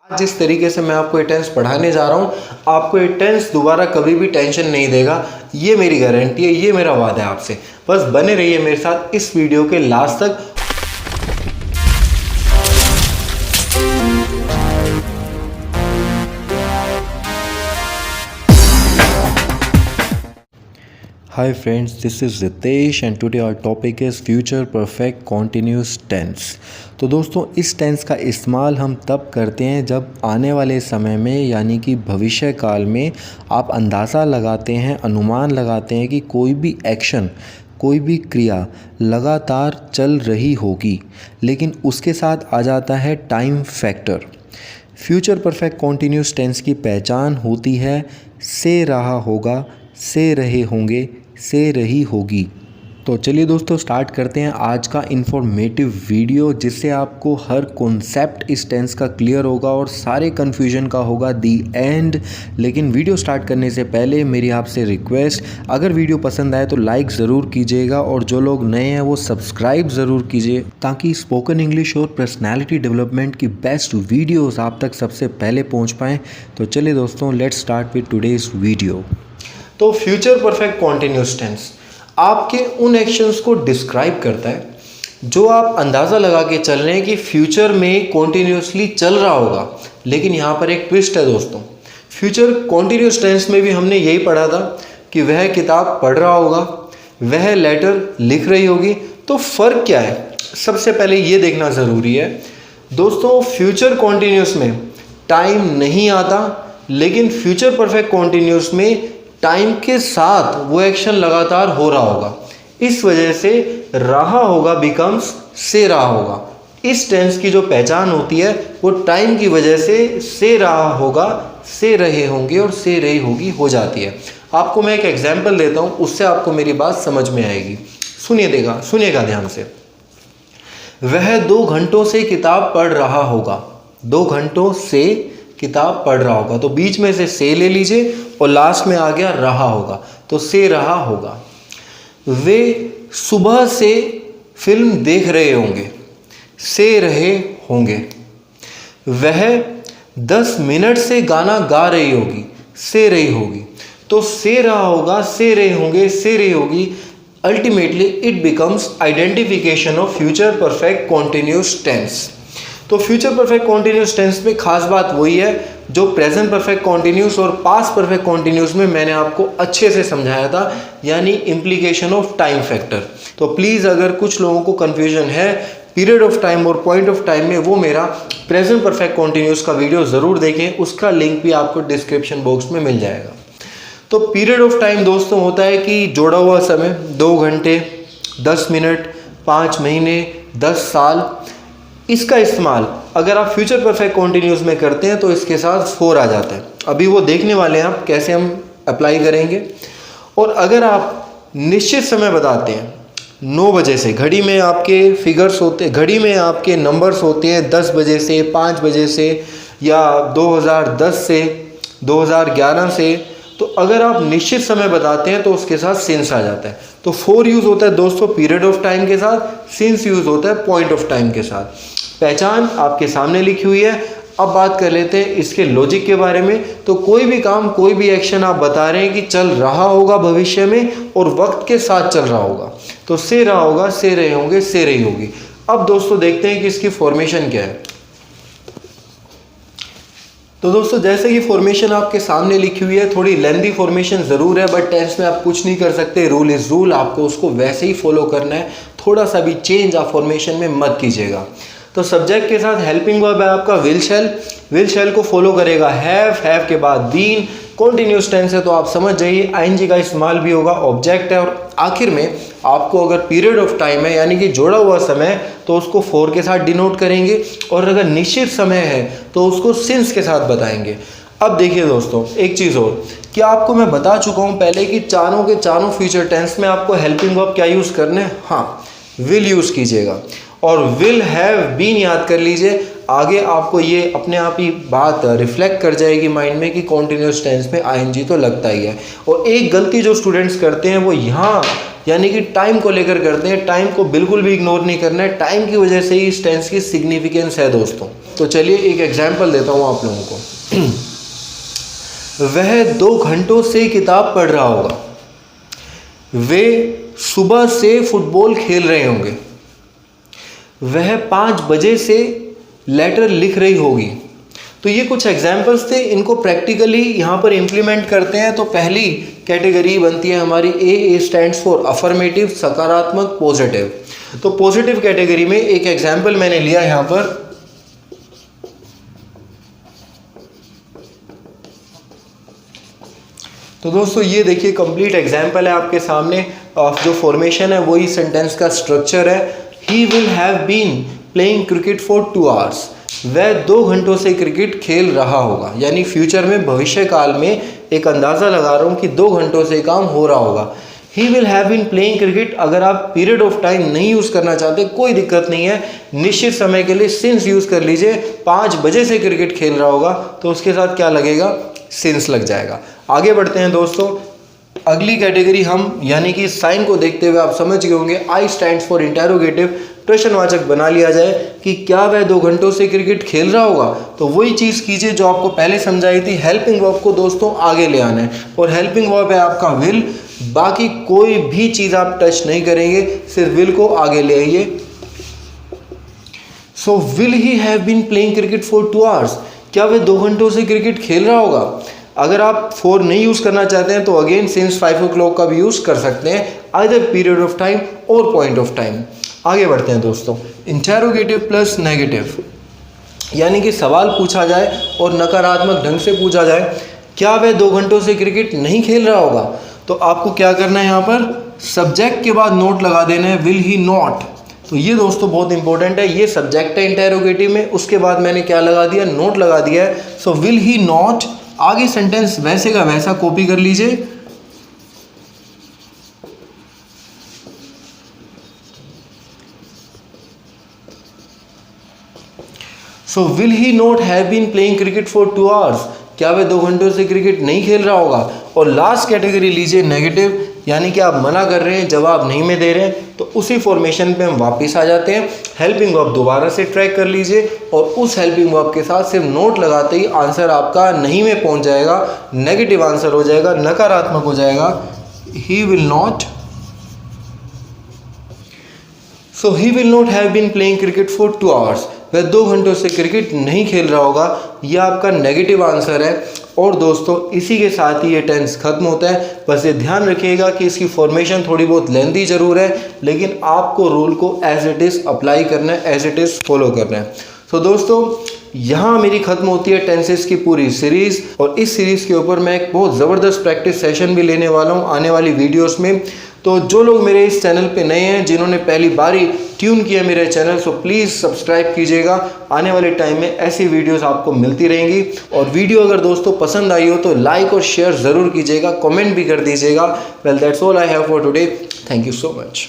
आज जिस तरीके से मैं आपको ये टेंस पढ़ाने जा रहा हूँ, आपको ये टेंस दोबारा कभी भी टेंशन नहीं देगा। ये मेरी गारंटी है, ये मेरा वादा है आपसे। बस बने रहिए मेरे साथ इस वीडियो के लास्ट तक। Hi friends, this is Ritesh and today our topic is future perfect continuous tense। तो दोस्तों, इस टेंस का इस्तेमाल हम तब करते हैं जब आने वाले समय में यानी कि भविष्य काल में आप अंदाज़ा लगाते हैं, अनुमान लगाते हैं कि कोई भी एक्शन, कोई भी क्रिया लगातार चल रही होगी, लेकिन उसके साथ आ जाता है time factor. Future perfect continuous tense की पहचान होती है से रहा होगा, से रहे होंगे, से रही होगी। तो चलिए दोस्तों, स्टार्ट करते हैं आज का इन्फॉर्मेटिव वीडियो, जिससे आपको हर कॉन्सेप्ट इस टेंस का क्लियर होगा और सारे कन्फ्यूजन का होगा दी एंड। लेकिन वीडियो स्टार्ट करने से पहले मेरी आपसे रिक्वेस्ट, अगर वीडियो पसंद आए तो लाइक ज़रूर कीजिएगा और जो लोग नए हैं वो सब्सक्राइब ज़रूर कीजिए, ताकि स्पोकन इंग्लिश और पर्सनैलिटी डेवलपमेंट की बेस्ट वीडियोज़ आप तक सबसे पहले पहुँच पाएँ। तो चलिए दोस्तों, let's start with today's video. तो फ्यूचर परफेक्ट कॉन्टीन्यूस टेंस आपके उन एक्शंस को डिस्क्राइब करता है जो आप अंदाज़ा लगा के चल रहे हैं कि फ्यूचर में कॉन्टीन्यूसली चल रहा होगा। लेकिन यहाँ पर एक ट्विस्ट है दोस्तों। फ्यूचर कॉन्टीन्यूस टेंस में भी हमने यही पढ़ा था कि वह किताब पढ़ रहा होगा, वह लेटर लिख रही होगी। तो फ़र्क क्या है, सबसे पहले ये देखना ज़रूरी है दोस्तों। फ्यूचर कॉन्टीन्यूस में टाइम नहीं आता, लेकिन फ्यूचर परफेक्ट कॉन्टीन्यूस में टाइम के साथ वो एक्शन लगातार हो रहा होगा। इस वजह से रहा होगा बिकम्स से रहा होगा। इस टेंस की जो पहचान होती है वो टाइम की वजह से रहा होगा, से रहे होंगे और से रही होगी हो जाती है। आपको मैं एक एग्जांपल देता हूँ, उससे आपको मेरी बात समझ में आएगी। सुनिएगा ध्यान से। वह 2 घंटों से किताब पढ़ रहा होगा। 2 घंटों से किताब पढ़ रहा होगा, तो बीच में से ले लीजिए और लास्ट में आ गया रहा होगा, तो से रहा होगा। वे सुबह से फिल्म देख रहे होंगे, से रहे होंगे। वह 10 मिनट से गाना गा रही होगी, से रही होगी। तो से रहा होगा, से रहे होंगे, से रही होगी। Ultimately it becomes identification of future perfect continuous tense. तो फ्यूचर परफेक्ट कॉन्टिन्यूस टेंस में खास बात वही है जो प्रेजेंट परफेक्ट कॉन्टिन्यूस और पास्ट परफेक्ट कॉन्टिन्यूस में मैंने आपको अच्छे से समझाया था, यानी इम्प्लीकेशन ऑफ टाइम फैक्टर। तो प्लीज़, अगर कुछ लोगों को कन्फ्यूजन है पीरियड ऑफ टाइम और पॉइंट ऑफ टाइम में, वो मेरा प्रेजेंट परफेक्ट कॉन्टिन्यूस का वीडियो ज़रूर देखें। उसका लिंक भी आपको डिस्क्रिप्शन बॉक्स में मिल जाएगा। तो पीरियड ऑफ टाइम दोस्तों होता है कि जोड़ा हुआ समय, 2 घंटे, 10 मिनट, 5 महीने, 10 साल। इसका इस्तेमाल अगर आप फ्यूचर परफेक्ट कॉन्टिन्यूस में करते हैं तो इसके साथ फोर आ जाता है। अभी वो देखने वाले हैं आप कैसे हम अप्लाई करेंगे। और अगर आप निश्चित समय बताते हैं 9 बजे से, घड़ी में आपके फिगर्स होते, घड़ी में आपके नंबर्स होते हैं 10 बजे से, 5 बजे से, या 2010 से, 2011 से, तो अगर आप निश्चित समय बताते हैं तो उसके साथ सिंस आ जाता है। तो फोर यूज़ होता है दोस्तों पीरियड ऑफ टाइम के साथ, सिंस यूज़ होता है पॉइंट ऑफ टाइम के साथ। पहचान आपके सामने लिखी हुई है। अब बात कर लेते हैं इसके लॉजिक के बारे में। तो कोई भी काम, कोई भी एक्शन आप बता रहे हैं कि चल रहा होगा भविष्य में और वक्त के साथ चल रहा होगा, तो से रहा होगा, से रहे होंगे, से रही होगी। अब दोस्तों देखते हैं कि इसकी फॉर्मेशन क्या है। तो दोस्तों, जैसे कि फॉर्मेशन आपके सामने लिखी हुई है, थोड़ी लेंथी फॉर्मेशन ज़रूर है, बट टेंस में आप कुछ नहीं कर सकते। रूल इज़ रूल, आपको उसको वैसे ही फॉलो करना है। थोड़ा सा भी चेंज आप फॉर्मेशन में मत कीजिएगा। तो सब्जेक्ट के साथ हेल्पिंग वर्ब है आपका विल शैल। विल शैल को फॉलो करेगा हैव के बाद बीन। कॉन्टिन्यूस टेंस है तो आप समझ जाइए आईएनजी का इस्तेमाल भी होगा, ऑब्जेक्ट है। और आखिर में आपको अगर पीरियड ऑफ टाइम है यानी कि जोड़ा हुआ समय, तो उसको फोर के साथ डिनोट करेंगे, और अगर निश्चित समय है तो उसको सिंस के साथ बताएंगे। अब देखिए दोस्तों, एक चीज़ और कि आपको मैं बता चुका हूँ पहले कि चारों के चारों फ्यूचर टेंस में आपको हेल्पिंग वर्ब क्या यूज़ करना है, हाँ, विल यूज़ कीजिएगा और विल हैव बीन याद कर लीजिए। आगे आपको ये अपने आप ही बात रिफ्लेक्ट कर जाएगी माइंड में कि कॉन्टिन्यूस टेंस में आईएनजी तो लगता ही है। और एक गलती जो स्टूडेंट्स करते हैं वो यहाँ यानी कि टाइम को लेकर करते हैं। टाइम को बिल्कुल भी इग्नोर नहीं करना है, टाइम की वजह से ही इस टेंस की सिग्निफिकेंस है दोस्तों। तो चलिए एक एग्जाम्पल देता हूँ आप लोगों को। वह 2 घंटों से किताब पढ़ रहा होगा, वे सुबह से फुटबॉल खेल रहे होंगे, वह 5 बजे से लेटर लिख रही होगी। तो ये कुछ एग्जाम्पल्स थे, इनको प्रैक्टिकली यहाँ पर इम्प्लीमेंट करते हैं। तो पहली कैटेगरी बनती है हमारी ए स्टैंड्स फॉर अफर्मेटिव, सकारात्मक, पॉजिटिव। तो पॉजिटिव कैटेगरी में एक एग्जाम्पल मैंने लिया यहाँ पर। तो दोस्तों ये देखिए कंप्लीट एग्जाम्पल है आपके सामने। जो फॉर्मेशन है वही सेंटेंस का स्ट्रक्चर है। He will have been playing cricket for 2 hours. वह 2 घंटों से क्रिकेट खेल रहा होगा, यानी फ्यूचर में, भविष्य काल में एक अंदाज़ा लगा रहा हूँ कि 2 घंटों से काम हो रहा होगा। He will have been playing cricket, अगर आप पीरियड ऑफ टाइम नहीं यूज़ करना चाहते कोई दिक्कत नहीं है, निश्चित समय के लिए सिंस यूज़ कर लीजिए। 5 बजे से क्रिकेट खेल रहा होगा तो उसके साथ क्या लगेगा, सिंस लग जाएगा। आगे बढ़ते हैं दोस्तों। अगली कैटेगरी हम यानी कि साइन को देखते हुए आप समझ गए होंगे, आई स्टैंड्स फॉर इंटेरोगेटिव। प्रश्नवाचक बना लिया जाए कि क्या वह 2 घंटों से क्रिकेट खेल रहा होगा। तो वही चीज़ कीजिए जो आपको पहले समझाई थी, हेल्पिंग वर्ब को दोस्तों आगे ले आना है, और हेल्पिंग वर्ब है आपका विल। बाकी कोई भी चीज़ आप टच नहीं करेंगे, सिर्फ विल को आगे ले आइए। So will he have been playing cricket for 2 hours, क्या वह 2 घंटों से क्रिकेट खेल रहा होगा। अगर आप 4 नहीं यूज़ करना चाहते हैं तो अगेन सिंस 5 o'clock का भी यूज़ कर सकते हैं, आइदर पीरियड ऑफ टाइम और पॉइंट ऑफ टाइम। आगे बढ़ते हैं दोस्तों। इंटेरोगेटिव प्लस नेगेटिव, यानी कि सवाल पूछा जाए और नकारात्मक ढंग से पूछा जाए, क्या वह 2 घंटों से क्रिकेट नहीं खेल रहा होगा। तो आपको क्या करना है, यहाँ पर सब्जेक्ट के बाद नोट लगा देना है, विल ही नॉट। तो ये दोस्तों बहुत इंपॉर्टेंट है, ये सब्जेक्ट है इंटेरोगेटिव में, उसके बाद मैंने क्या लगा दिया, नोट लगा दिया है। सो विल ही नॉट, आगे सेंटेंस वैसे का वैसा कॉपी कर लीजिए। So will he not have been playing cricket for 2 hours, क्या वह 2 घंटों से क्रिकेट नहीं खेल रहा होगा। और लास्ट कैटेगरी लीजिए नेगेटिव, यानी कि आप मना कर रहे हैं, जवाब नहीं में दे रहे हैं, तो उसी फॉर्मेशन पे हम वापस आ जाते हैं। हेल्पिंग वर्ब दोबारा से ट्रैक कर लीजिए और उस हेल्पिंग वर्ब के साथ सिर्फ नोट लगाते ही आंसर आपका नहीं में पहुंच जाएगा, नेगेटिव आंसर हो जाएगा, नकारात्मक हो जाएगा। He will not, so he will not have been playing cricket for 2 hours, वह 2 घंटों से क्रिकेट नहीं खेल रहा होगा, यह आपका नेगेटिव आंसर है। और दोस्तों इसी के साथ ही ये टेंस खत्म होता है। बस ये ध्यान रखिएगा कि इसकी फॉर्मेशन थोड़ी बहुत लेंथी जरूर है, लेकिन आपको रूल को एज इट इज़ अप्लाई करना है, एज इट इज़ फॉलो करना है। तो दोस्तों यहाँ मेरी खत्म होती है टेंसेस की पूरी सीरीज़, और इस सीरीज़ के ऊपर मैं एक बहुत ज़बरदस्त प्रैक्टिस सेशन भी लेने वाला हूँ आने वाली वीडियोस में। तो जो लोग मेरे इस चैनल पे नए हैं, जिन्होंने पहली बारी ट्यून किया मेरे चैनल, सो प्लीज़ सब्सक्राइब कीजिएगा। आने वाले टाइम में ऐसी वीडियोस आपको मिलती रहेंगी। और वीडियो अगर दोस्तों पसंद आई हो तो लाइक और शेयर ज़रूर कीजिएगा, कमेंट भी कर दीजिएगा। Well that's all I have for today. Thank you so much.